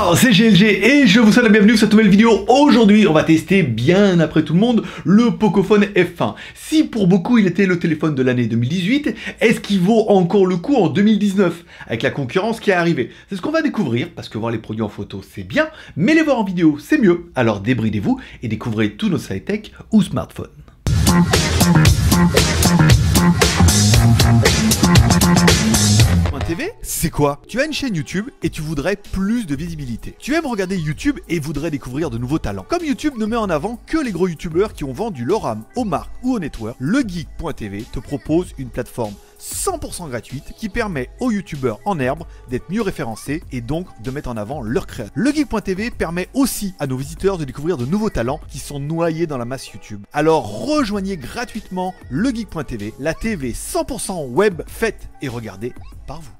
Bonsoir, c'est GLG et je vous souhaite la bienvenue sur cette nouvelle vidéo. Aujourd'hui, on va tester, bien après tout le monde, le Pocophone F1. Si pour beaucoup il était le téléphone de l'année 2018, est-ce qu'il vaut encore le coup en 2019 avec la concurrence qui est arrivée? C'est ce qu'on va découvrir, parce que voir les produits en photo c'est bien, mais les voir en vidéo c'est mieux. Alors débridez-vous et découvrez tous nos high-tech ou smartphones. TV, c'est quoi? Tu as une chaîne YouTube et tu voudrais plus de visibilité. Tu aimes regarder YouTube et voudrais découvrir de nouveaux talents. Comme YouTube ne met en avant que les gros youtubeurs qui ont vendu leur âme aux marques ou aux networks, legeek.tv te propose une plateforme 100% gratuite qui permet aux youtubeurs en herbe d'être mieux référencés et donc de mettre en avant leurs créateurs. Legeek.tv permet aussi à nos visiteurs de découvrir de nouveaux talents qui sont noyés dans la masse YouTube. Alors rejoignez gratuitement legeek.tv, la TV 100% web faite et regardée par vous.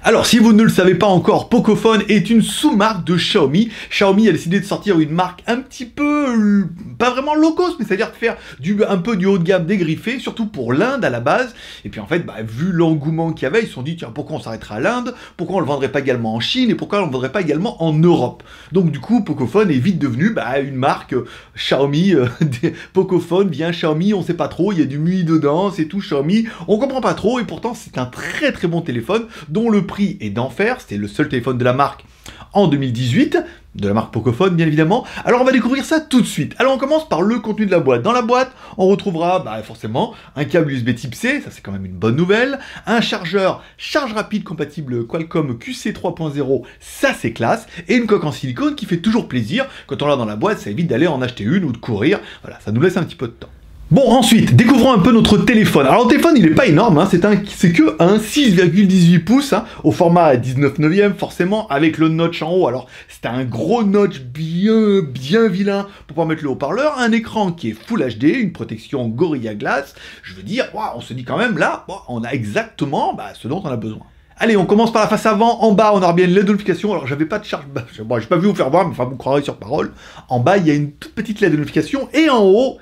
Alors si vous ne le savez pas encore, Pocophone est une sous-marque de Xiaomi. Xiaomi a décidé de sortir une marque un petit peu, pas vraiment low cost, mais c'est-à-dire de faire un peu du haut de gamme dégriffé, surtout pour l'Inde à la base. Et puis en fait, vu l'engouement qu'il y avait, ils se sont dit, tiens, pourquoi on s'arrêterait à l'Inde? Pourquoi on le vendrait pas également en Chine? Et pourquoi on le vendrait pas également en Europe? Donc du coup, Pocophone est vite devenu une marque Xiaomi. Pocophone vient Xiaomi, on sait pas trop, il y a du MUI dedans, c'est tout Xiaomi, on comprend pas trop, et pourtant c'est un très très bon téléphone, dont le prix est d'enfer. C'était le seul téléphone de la marque en 2018, de la marque Pocophone bien évidemment. Alors on va découvrir ça tout de suite. Alors on commence par le contenu de la boîte. Dans la boîte, on retrouvera forcément un câble USB Type C, ça c'est quand même une bonne nouvelle, un chargeur charge rapide compatible Qualcomm QC 3.0, ça c'est classe, et une coque en silicone qui fait toujours plaisir. Quand on l'a dans la boîte, ça évite d'aller en acheter une ou de courir, voilà, ça nous laisse un petit peu de temps. Bon, ensuite, découvrons un peu notre téléphone. Alors, le téléphone, il n'est pas énorme, hein, c'est que un 6,18 pouces, hein, au format 19/9, forcément, avec le notch en haut. Alors, c'est un gros notch bien vilain pour pouvoir mettre le haut-parleur, un écran qui est Full HD, une protection Gorilla Glass. Je veux dire, on se dit quand même, là, on a exactement ce dont on a besoin. Allez, on commence par la face avant. En bas, on aura bien une LED de notification. Alors, j'avais pas de charge. Bon, j'ai pas vu vous faire voir, mais enfin, vous croirez sur parole. En bas, il y a une toute petite LED de notification. Et en haut,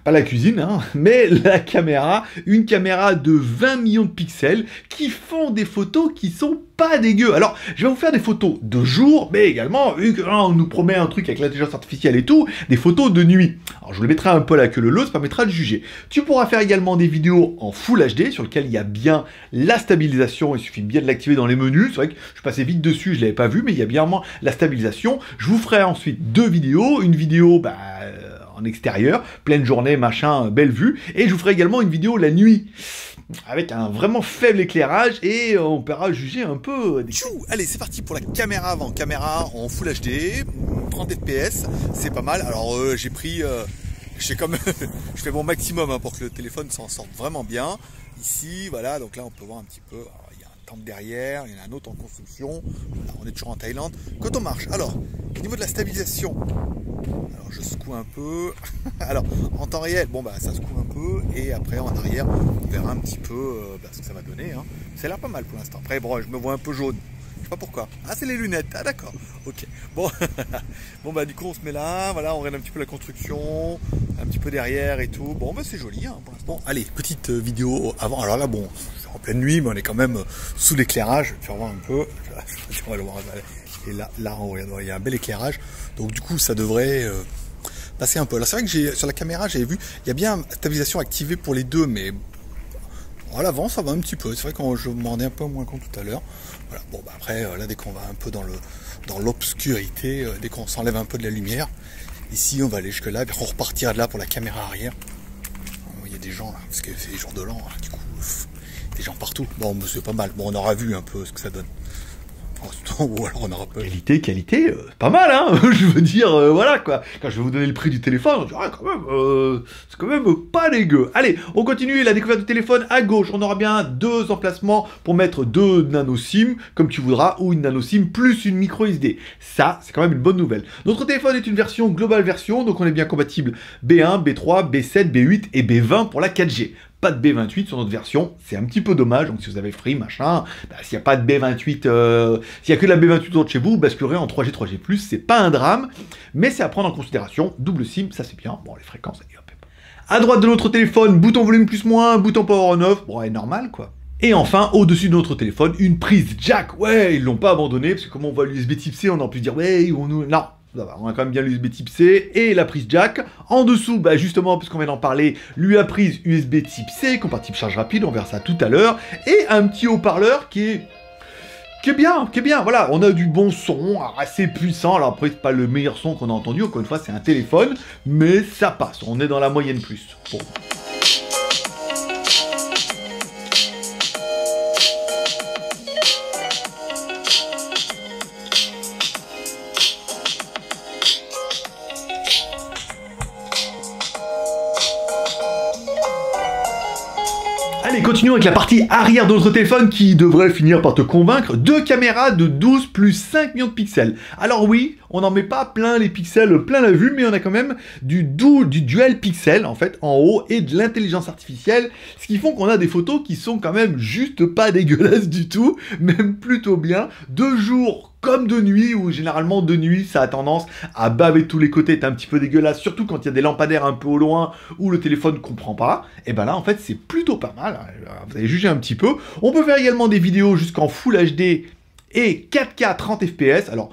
pas la cuisine, hein, mais la caméra, une caméra de 20 millions de pixels qui font des photos qui sont pas dégueu. Alors, je vais vous faire des photos de jour, mais également, vu qu'on nous promet un truc avec l'intelligence artificielle et tout, des photos de nuit. Alors, je vous les mettrai un peu là que le lot, ça permettra de juger. Tu pourras faire également des vidéos en Full HD, sur lesquelles il y a bien la stabilisation, il suffit bien de l'activer dans les menus. C'est vrai que je passais vite dessus, je l'avais pas vu, mais il y a bien la stabilisation. Je vous ferai ensuite deux vidéos, une vidéo, en extérieur, pleine journée, machin, belle vue, et je vous ferai également une vidéo la nuit, avec un vraiment faible éclairage, et on pourra juger un peu des... Allez, c'est parti pour la caméra avant, caméra en Full HD, 30 fps, c'est pas mal. Alors j'ai pris, je fais mon maximum pour que le téléphone s'en sorte vraiment bien. Ici, voilà, donc là on peut voir un petit peu, alors, il y a un temple derrière, il y en a un autre en construction, voilà, on est toujours en Thaïlande. Quand on marche, alors, au niveau de la stabilisation, alors je secoue un peu, alors en temps réel, ça secoue un peu, et après en arrière, on verra un petit peu ce que ça va donner, hein. Ça a l'air pas mal pour l'instant. Après, bon, je me vois un peu jaune, je sais pas pourquoi. Ah, c'est les lunettes, ah d'accord, ok. Bon, du coup on se met là, voilà, on regarde un petit peu la construction, un petit peu derrière et tout. Bon, c'est joli, hein, pour l'instant. Bon, allez, petite vidéo avant, alors là, bon, c'est en pleine nuit, mais on est quand même sous l'éclairage, je vais te faire voir un peu, on va le voir, et là en haut, il y a un bel éclairage, donc du coup ça devrait passer un peu. Alors c'est vrai que sur la caméra j'avais vu, il y a bien stabilisation activée pour les deux, mais à l'avant ça va un petit peu. C'est vrai que je m'en rendais un peu moins compte tout à l'heure. Voilà. Bon, après là dès qu'on va un peu dans l'obscurité, dès qu'on s'enlève un peu de la lumière, ici on va aller jusque là, puis on repartira de là pour la caméra arrière. Il y a des gens là, parce que c'est les jours de l'an, hein, du coup des gens partout. Bon, c'est pas mal. Bon, on aura vu un peu ce que ça donne. Ou alors on aura pas... Qualité, pas mal, hein. Je veux dire, voilà, quoi. Quand je vais vous donner le prix du téléphone, on dirait c'est quand même pas dégueu. Allez, on continue la découverte du téléphone. À gauche, on aura bien deux emplacements pour mettre deux nano SIM, comme tu voudras, ou une nano SIM plus une micro SD. Ça, c'est quand même une bonne nouvelle. Notre téléphone est une version globale version, donc on est bien compatible B1, B3, B7, B8 et B20 pour la 4G. Pas de B28 sur notre version, c'est un petit peu dommage, donc si vous avez Free, machin, s'il n'y a pas de B28, s'il n'y a que de la B28 autour de chez vous, vous basculerez en 3G, 3G+, c'est pas un drame, mais c'est à prendre en considération, double SIM, ça c'est bien, bon les fréquences, allez hop. À droite de notre téléphone, bouton volume plus moins, bouton power on off, bon, est normal quoi. Et enfin, au-dessus de notre téléphone, une prise jack. Ouais, ils l'ont pas abandonné, parce que comme on voit l'USB type C, on a pu dire, ouais, ils vont nous... Non, ça va, on a quand même bien l'USB type C et la prise jack. En dessous, bah justement, puisqu'on vient d'en parler, lui prise USB type C, compatible charge rapide, on verra ça tout à l'heure. Et un petit haut-parleur qui est bien, voilà, on a du bon son, assez puissant, alors après c'est pas le meilleur son qu'on a entendu, encore une fois c'est un téléphone, mais ça passe, on est dans la moyenne plus. Bon. Allez, continuons avec la partie arrière de notre téléphone qui devrait finir par te convaincre. 2 caméras de 12 plus 5 millions de pixels. Alors oui, on n'en met pas plein les pixels, plein la vue, mais on a quand même du dual pixel en fait en haut et de l'intelligence artificielle, ce qui font qu'on a des photos qui sont quand même juste pas dégueulasses du tout, même plutôt bien. De jour comme de nuit, où généralement de nuit ça a tendance à baver de tous les côtés, être un petit peu dégueulasse, surtout quand il y a des lampadaires un peu au loin où le téléphone ne comprend pas, et ben là en fait c'est plutôt pas mal, vous allez juger un petit peu. On peut faire également des vidéos jusqu'en Full HD et 4K 30 fps, alors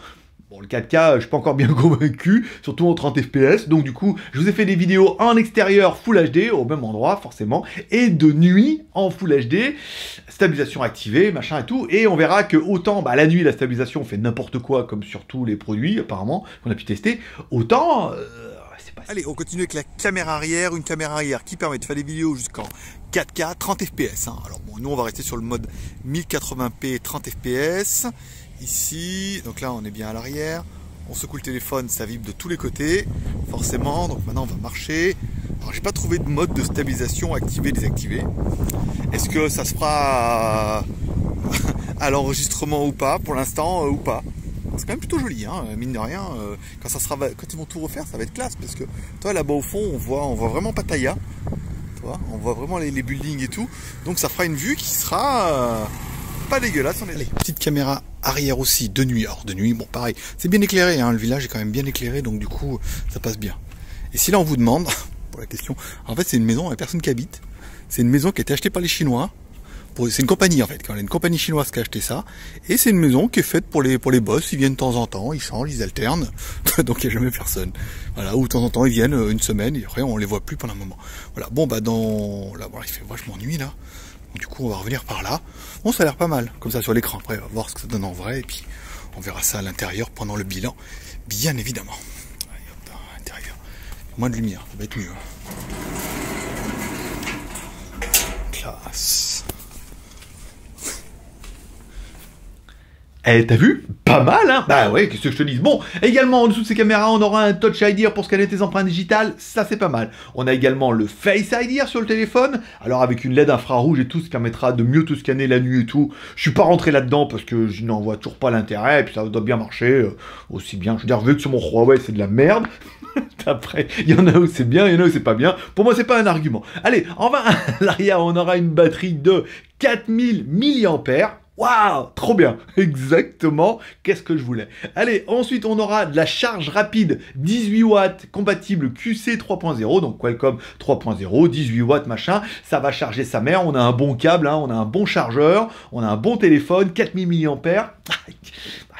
bon, le 4K, je suis pas encore bien convaincu, surtout en 30 fps, donc du coup, je vous ai fait des vidéos en extérieur Full HD, au même endroit, forcément, et de nuit en Full HD, stabilisation activée, machin et tout, et on verra que autant, bah, la nuit, la stabilisation fait n'importe quoi, comme sur tous les produits, apparemment, qu'on a pu tester, autant... c'est pas... Allez, on continue avec la caméra arrière, une caméra arrière qui permet de faire des vidéos jusqu'en 4K 30 fps, hein. Alors bon, nous on va rester sur le mode 1080p 30 fps, ici, donc là on est bien à l'arrière, on secoue le téléphone, ça vibre de tous les côtés, forcément, donc maintenant on va marcher. Alors j'ai pas trouvé de mode de stabilisation activé, désactivé. Est-ce que ça se fera à l'enregistrement ou pas, pour l'instant ou pas? C'est quand même plutôt joli, hein, mine de rien, quand ils vont tout refaire, ça va être classe, parce que toi là-bas au fond, on voit vraiment Pattaya, on voit vraiment les buildings et tout, donc ça fera une vue qui sera... pas dégueulasse. Allez, petite caméra arrière aussi, de nuit. Alors de nuit, bon pareil, c'est bien éclairé, hein, le village est quand même bien éclairé, donc du coup, ça passe bien. Et si là on vous demande, pour la question, en fait c'est une maison, il n'y a personne qui habite, c'est une maison qui a été achetée par les Chinois, c'est une compagnie en fait, quand une compagnie chinoise qui a acheté ça, et c'est une maison qui est faite pour les boss, ils viennent de temps en temps, ils changent, ils alternent, donc il n'y a jamais personne. Voilà, ou de temps en temps ils viennent une semaine, et après on les voit plus pendant un moment. Voilà, bon bah là, voilà, il fait vachement nuit là. Du coup, on va revenir par là. Bon, ça a l'air pas mal, comme ça sur l'écran. Après, on va voir ce que ça donne en vrai. Et puis, on verra ça à l'intérieur pendant le bilan, bien évidemment. Allez, hop, à l'intérieur. Moins de lumière, ça va être mieux. Classe. Eh, t'as vu? Pas mal, hein? Bah ouais, qu'est-ce que je te dis? Bon, également, en dessous de ces caméras, on aura un Touch ID pour scanner tes empreintes digitales, ça c'est pas mal. On a également le Face ID sur le téléphone, alors avec une LED infrarouge et tout, ce permettra de mieux te scanner la nuit et tout. Je suis pas rentré là-dedans parce que je n'en vois toujours pas l'intérêt, et puis ça doit bien marcher aussi bien. Je veux dire, vu que sur mon Huawei c'est de la merde, après, il y en a où c'est bien, il y en a où c'est pas bien. Pour moi, c'est pas un argument. Allez, enfin, à l'arrière, on aura une batterie de 4000 mAh. Waouh, trop bien, exactement, qu'est-ce que je voulais. Allez, ensuite on aura de la charge rapide 18 watts compatible QC 3.0, donc Qualcomm 3.0, 18 watts machin, ça va charger sa mère, on a un bon câble, hein, on a un bon chargeur, on a un bon téléphone, 4000 mAh,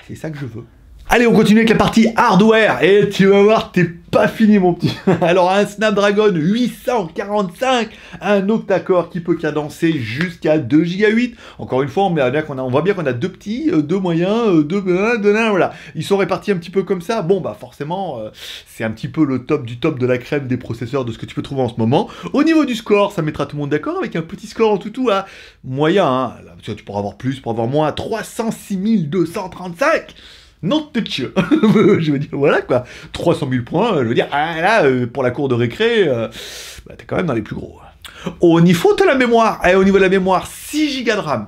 c'est ça que je veux. Allez, on continue avec la partie hardware, et tu vas voir, t'es pas fini mon petit. Alors un Snapdragon 845, un octa-core qui peut cadencer jusqu'à 2 Go 8. Encore une fois, on voit bien qu'on a deux petits, deux moyens, deux nains, voilà. Ils sont répartis un petit peu comme ça. Bon bah forcément, c'est un petit peu le top du top de la crème des processeurs de ce que tu peux trouver en ce moment. Au niveau du score, ça mettra tout le monde d'accord avec un petit score en tout à moyen. Hein. Là, tu pourras avoir plus, pour avoir moins, 306 235. Non, touch. Je veux dire, voilà quoi. 300 000 points, je veux dire, là, pour la cour de récré, bah, t'es quand même dans les plus gros. Au niveau de la mémoire, au niveau de la mémoire, 6 Go de RAM.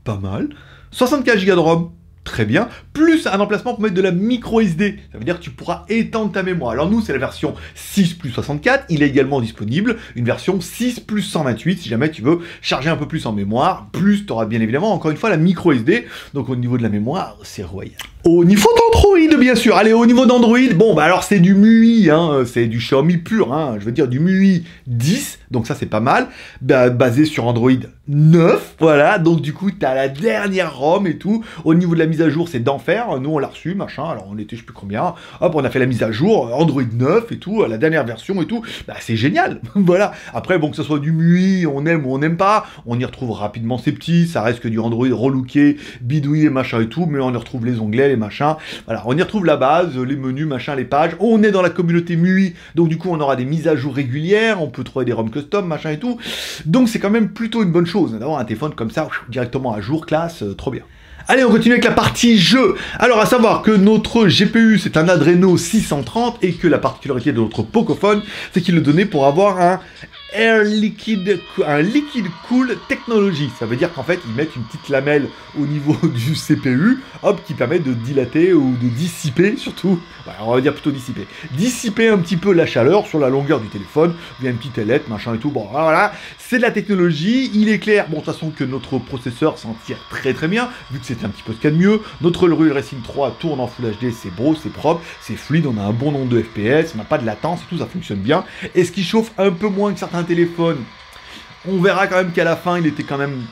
Pas mal. 64 Go de ROM. Très bien, plus un emplacement pour mettre de la micro SD, ça veut dire que tu pourras étendre ta mémoire. Alors nous c'est la version 6 plus 64, il est également disponible une version 6 plus 128 si jamais tu veux charger un peu plus en mémoire, plus tu auras bien évidemment encore une fois la micro SD, donc au niveau de la mémoire c'est royal. Au niveau d'Android, bien sûr. Allez, au niveau d'Android, bon, bah alors c'est du MUI, hein, c'est du Xiaomi pur, hein, je veux dire du MUI 10, donc ça c'est pas mal, bah, basé sur Android 9, voilà, donc du coup t'as la dernière ROM et tout. Au niveau de la mise à jour, c'est d'enfer, nous on l'a reçu, machin, alors on était je sais plus combien, hop, on a fait la mise à jour, Android 9 et tout, la dernière version et tout, bah c'est génial, voilà. Après, bon, que ce soit du MUI, on aime ou on n'aime pas, on y retrouve rapidement ces petits, ça reste que du Android relooké, bidouillé, machin et tout, mais on y retrouve les onglets, les machins, voilà, on y retrouve la base, les menus, machin, les pages, on est dans la communauté MUI, donc du coup on aura des mises à jour régulières, on peut trouver des ROM custom, machin et tout, donc c'est quand même plutôt une bonne chose d'avoir un téléphone comme ça, directement à jour, classe, trop bien. Allez, on continue avec la partie jeu. Alors, à savoir que notre GPU, c'est un Adreno 630 et que la particularité de notre Pocophone, c'est qu'il le donnait pour avoir un liquid cool technology. Ça veut dire qu'en fait, ils mettent une petite lamelle au niveau du CPU, hop, qui permet de dilater ou de dissiper, surtout, on va dire plutôt dissiper un petit peu la chaleur sur la longueur du téléphone, via une petite ailette, machin et tout. Bon, voilà, c'est de la technologie. Il est clair, bon, de toute façon, que notre processeur s'en tire très très bien, vu que c'est un petit peu ce qu'il y a de mieux. Notre Unreal Racing 3 tourne en Full HD, c'est beau, c'est propre, c'est fluide, on a un bon nombre de FPS, on n'a pas de latence et tout, ça fonctionne bien. Et ce qui chauffe un peu moins que certains téléphones, on verra quand même qu'à la fin, il était quand même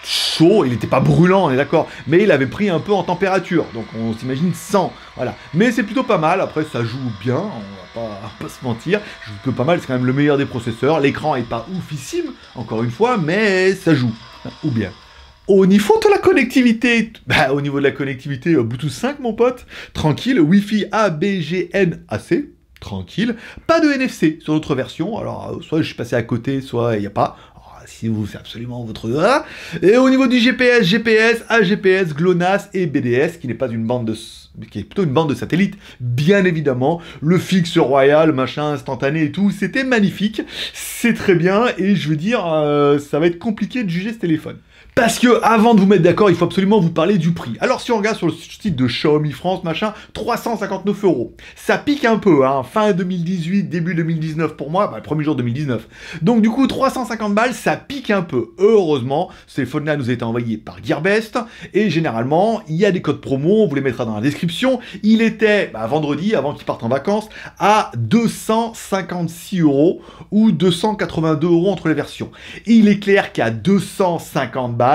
chaud, il n'était pas brûlant, on est d'accord, mais il avait pris un peu en température, donc on s'imagine 100, voilà. Mais c'est plutôt pas mal, après ça joue bien, on va pas se mentir, je joue que pas mal, c'est quand même le meilleur des processeurs, l'écran est pas oufissime, encore une fois, mais ça joue, ou bien. Au niveau de la connectivité, au niveau de la connectivité, Bluetooth 5 mon pote, tranquille, Wi-Fi ABGN-AC, tranquille, pas de NFC sur notre version, alors soit je suis passé à côté, soit il n'y a pas, si vous c'est absolument votre... Et au niveau du GPS, AGPS, GLONASS et BDS, qui n'est pas une bande de... qui est plutôt une bande de satellite, bien évidemment, le fixe royal, machin, instantané et tout, c'était magnifique, c'est très bien, et je veux dire, ça va être compliqué de juger ce téléphone. Parce que, avant de vous mettre d'accord, il faut absolument vous parler du prix. Alors, si on regarde sur le site de Xiaomi France, machin, 359 €. Ça pique un peu, hein, fin 2018, début 2019 pour moi, le premier jour 2019. Donc, du coup, 350 balles, ça pique un peu. Heureusement, ce téléphone-là nous a été envoyé par Gearbest, et généralement, il y a des codes promo, on vous les mettra dans la description. Il était, vendredi, avant qu'il parte en vacances, à 256 € ou 282 € entre les versions. Et il est clair qu'à 250 balles,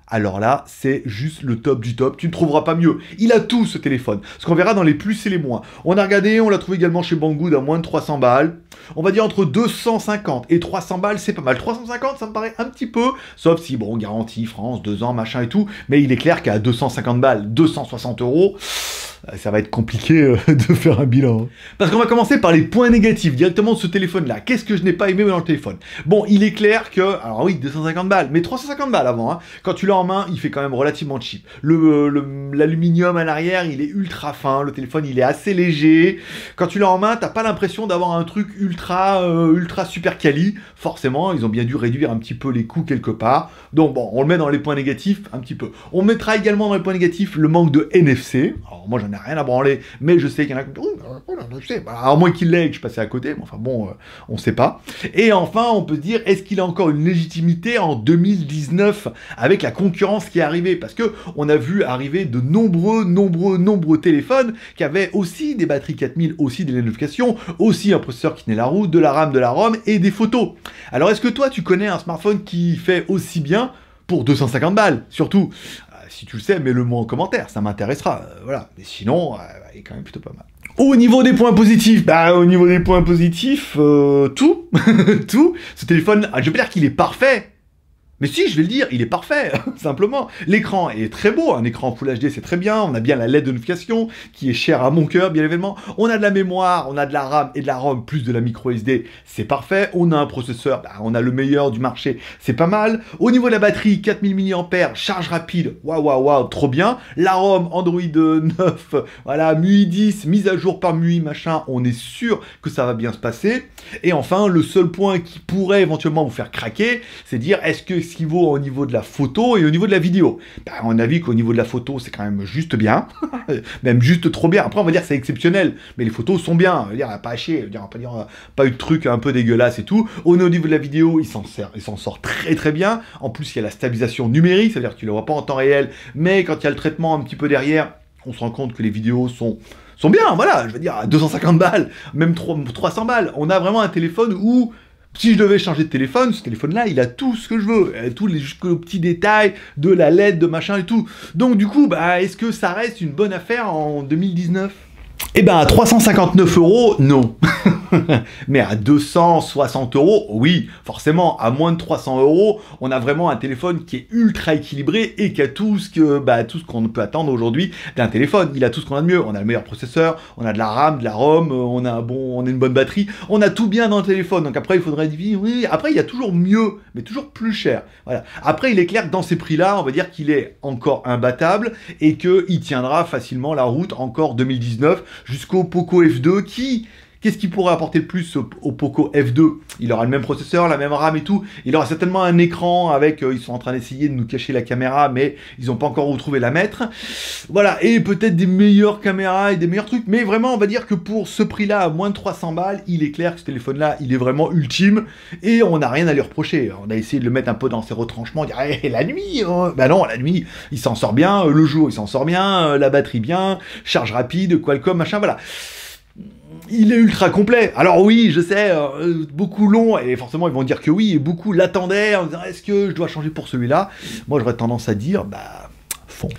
alors là, c'est juste le top du top. Tu ne trouveras pas mieux. Il a tout, ce téléphone. Ce qu'on verra dans les plus et les moins. On a regardé, on l'a trouvé également chez Banggood à moins de 300 balles. On va dire entre 250 et 300 balles, c'est pas mal. 350, ça me paraît un petit peu. Sauf si, bon, garantie, France, 2 ans, machin et tout. Mais il est clair qu'à 250 balles, 260 €, ça va être compliqué de faire un bilan. Parce qu'on va commencer par les points négatifs directement de ce téléphone-là. Qu'est-ce que je n'ai pas aimé dans le téléphone? Bon, il est clair que... Alors oui, 250 balles, mais 350 balles avant. Hein. Quand tu l'as en main, il fait quand même relativement cheap. L'aluminium à l'arrière, il est ultra fin. Le téléphone, il est assez léger. Quand tu l'as en main, t'as pas l'impression d'avoir un truc ultra super quali. Forcément, ils ont bien dû réduire un petit peu les coûts quelque part. Donc bon, on le met dans les points négatifs un petit peu. On mettra également dans les points négatifs le manque de NFC. Alors moi, j'en ai rien à branler, mais je sais qu'il y en a qui... à moins qu'il l'ait et que je passais à côté, mais enfin bon, on sait pas. Et enfin, on peut se dire, est-ce qu'il a encore une légitimité en 2019 avec la concurrence qui est arrivée? Parce que on a vu arriver de nombreux téléphones qui avaient aussi des batteries 4000, aussi des notifications, aussi un processeur qui tenait la route, de la RAM, de la ROM et des photos. Alors est-ce que toi, tu connais un smartphone qui fait aussi bien pour 250 balles, surtout? Si tu le sais, mets-le moi en commentaire, ça m'intéressera, voilà. Mais sinon, il est quand même plutôt pas mal. Au niveau des points positifs, tout, tout. Ce téléphone, je vais pas dire qu'il est parfait, mais si, je vais le dire, il est parfait, simplement. L'écran est très beau, un écran Full HD, c'est très bien. On a bien la LED de notification, qui est chère à mon cœur, bien évidemment. On a de la mémoire, on a de la RAM et de la ROM, plus de la micro SD, c'est parfait. On a un processeur, on a le meilleur du marché, c'est pas mal. Au niveau de la batterie, 4000 mAh, charge rapide, waouh, trop bien. La ROM, Android 9, voilà, MUI 10, mise à jour par MUI, machin, on est sûr que ça va bien se passer. Et enfin, le seul point qui pourrait éventuellement vous faire craquer, c'est dire, est-ce que ce qui vaut au niveau de la photo et au niveau de la vidéo? On a vu qu'au niveau de la photo, c'est quand même juste bien, même juste trop bien. Après, on va dire que c'est exceptionnel, mais les photos sont bien. On va dire, pas à chier, on va pas dire, pas eu de trucs un peu dégueulasses et tout. Au niveau de la vidéo, il s'en sort très bien. En plus, il y a la stabilisation numérique, c'est-à-dire que tu le vois pas en temps réel, mais quand il y a le traitement un petit peu derrière, on se rend compte que les vidéos sont bien, voilà, je veux dire, à 250 balles, même 300 balles. On a vraiment un téléphone où, si je devais changer de téléphone, ce téléphone-là, il a tout ce que je veux, tous les jusqu'aux petits détails de la LED, de machin et tout. Donc du coup, bah, est-ce que ça reste une bonne affaire en 2019 ? Eh ben, à 359 €, non. Mais à 260 €, oui, forcément, à moins de 300 €, on a vraiment un téléphone qui est ultra équilibré et qui a tout ce qu'on peut attendre aujourd'hui d'un téléphone. Il a tout ce qu'on a de mieux. On a le meilleur processeur, on a de la RAM, de la ROM, on a une bonne batterie, on a tout bien dans le téléphone. Donc après, il faudrait dire, oui, après, il y a toujours mieux, mais toujours plus cher. Voilà. Après, il est clair que dans ces prix-là, on va dire qu'il est encore imbattable et qu'il tiendra facilement la route encore 2019 jusqu'au Poco F2 Qu'est-ce qu'il pourrait apporter de plus au Poco F2 ? Il aura le même processeur, la même RAM et tout. Il aura certainement un écran avec... ils sont en train d'essayer de nous cacher la caméra, mais ils n'ont pas encore retrouvé la mettre. Voilà, et peut-être des meilleures caméras et des meilleurs trucs. Mais vraiment, on va dire que pour ce prix-là, à moins de 300 balles, il est clair que ce téléphone-là, il est vraiment ultime. Et on n'a rien à lui reprocher. On a essayé de le mettre un peu dans ses retranchements, dire hey, la nuit, bah non, la nuit, il s'en sort bien. Le jour, il s'en sort bien. La batterie bien. Charge rapide, Qualcomm, machin, voilà. Il est ultra complet. Alors oui, je sais, beaucoup l'ont, et forcément ils vont dire que oui, et beaucoup l'attendaient en disant est-ce que je dois changer pour celui-là ? Moi j'aurais tendance à dire, bah, fonce.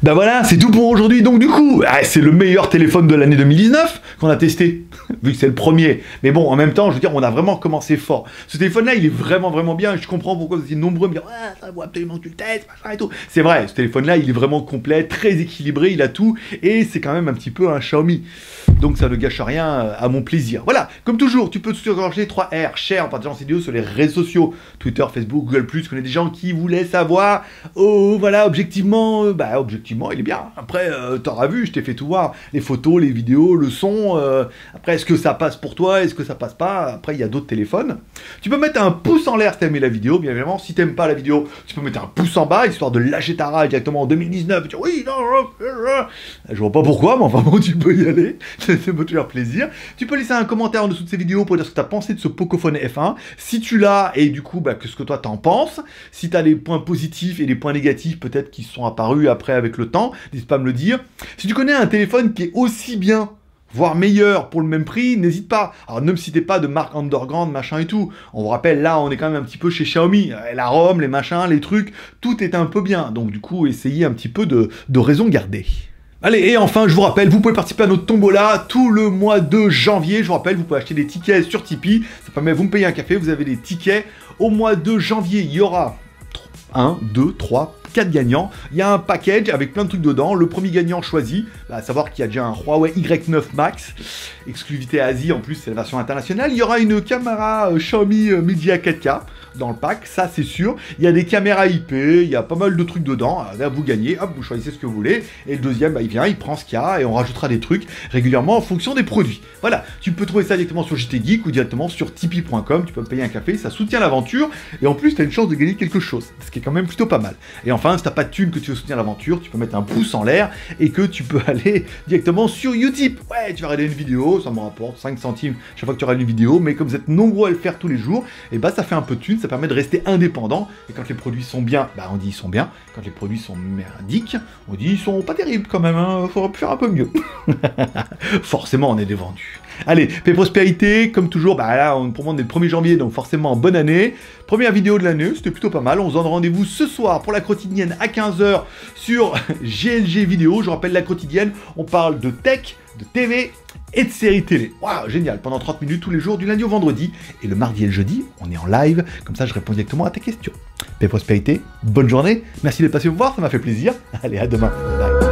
Bah voilà, c'est tout pour aujourd'hui. Donc du coup, c'est le meilleur téléphone de l'année 2019 qu'on a testé, vu que c'est le premier. Mais bon, en même temps, je veux dire, on a vraiment commencé fort. Ce téléphone-là, il est vraiment, vraiment bien. Je comprends pourquoi vous êtes nombreux à me dire, ouais, ça vaut absolument que tu le testes, machin et tout. C'est vrai, ce téléphone-là, il est vraiment complet, très équilibré, il a tout, et c'est quand même un petit peu un Xiaomi. Donc ça ne gâche rien à mon plaisir. Voilà, comme toujours, tu peux surcharger 3R, share en partageant ces vidéos sur les réseaux sociaux, Twitter, Facebook, Google+, je connais des gens qui voulaient savoir, oh voilà, objectivement, il est bien. Après, t'auras vu, je t'ai fait tout voir, les photos, les vidéos, le son, après, est-ce que ça passe pour toi, est-ce que ça passe pas ? Après, il y a d'autres téléphones. Tu peux mettre un pouce en l'air si t'as aimé la vidéo, bien évidemment, si t'aimes pas la vidéo, tu peux mettre un pouce en bas, histoire de lâcher ta rage directement en 2019, tu dis, oui, non, je vois pas pourquoi, mais enfin bon, tu peux y aller. Ça peut te faire plaisir. Tu peux laisser un commentaire en dessous de ces vidéos pour dire ce que tu as pensé de ce Pocophone F1. Si tu l'as, et du coup, ce que toi t'en penses. Si tu as des points positifs et des points négatifs, peut-être qui sont apparus après avec le temps, n'hésite pas à me le dire. Si tu connais un téléphone qui est aussi bien, voire meilleur pour le même prix, n'hésite pas. Alors ne me citez pas de marque underground, machin et tout. On vous rappelle, là, on est quand même un petit peu chez Xiaomi. La ROM, les machins, les trucs, tout est un peu bien. Donc du coup, essayez un petit peu de raison garder. Allez, et enfin, je vous rappelle, vous pouvez participer à notre tombola tout le mois de janvier. Je vous rappelle, vous pouvez acheter des tickets sur Tipeee. Ça permet, vous me payez un café, vous avez des tickets. Au mois de janvier, il y aura 1, 2, 3, 4 gagnants. Il y a un package avec plein de trucs dedans. Le premier gagnant choisi, à savoir qu'il y a déjà un Huawei Y9 Max, exclusivité Asie, en plus c'est la version internationale. Il y aura une caméra Xiaomi Media 4K dans le pack, ça c'est sûr. Il y a des caméras IP, il y a pas mal de trucs dedans. Là, vous gagnez, hop, vous choisissez ce que vous voulez. Et le deuxième, il vient, il prend ce qu'il y a et on rajoutera des trucs régulièrement en fonction des produits. Voilà, tu peux trouver ça directement sur JT Geek ou directement sur tipeee.com. Tu peux me payer un café, ça soutient l'aventure. Et en plus, tu as une chance de gagner quelque chose, ce qui est quand même plutôt pas mal. Et enfin, si t'as pas de thune que tu veux soutenir l'aventure, tu peux mettre un pouce en l'air et que tu peux aller directement sur Utip. Ouais, tu vas regarder une vidéo, ça me rapporte 5 centimes chaque fois que tu regardes une vidéo, mais comme vous êtes nombreux à le faire tous les jours, et ça fait un peu de thune, ça permet de rester indépendant. Et quand les produits sont bien, on dit ils sont bien. Quand les produits sont merdiques, on dit ils sont pas terribles quand même, hein. Faudrait faire un peu mieux. Forcément, on est des vendus. Allez, paix prospérité, comme toujours, là, pour moi, on est le 1er janvier, donc forcément, bonne année. Première vidéo de l'année, c'était plutôt pas mal. On se donne rendez-vous ce soir pour la quotidienne à 15 h sur GLG Vidéo. Je rappelle la quotidienne, on parle de tech, de TV et de séries télé. Waouh, génial, pendant 30 minutes tous les jours, du lundi au vendredi. Et le mardi et le jeudi, on est en live, comme ça je réponds directement à tes questions. Paix prospérité, bonne journée, merci d'être passé vous voir, ça m'a fait plaisir. Allez, à demain. Bye.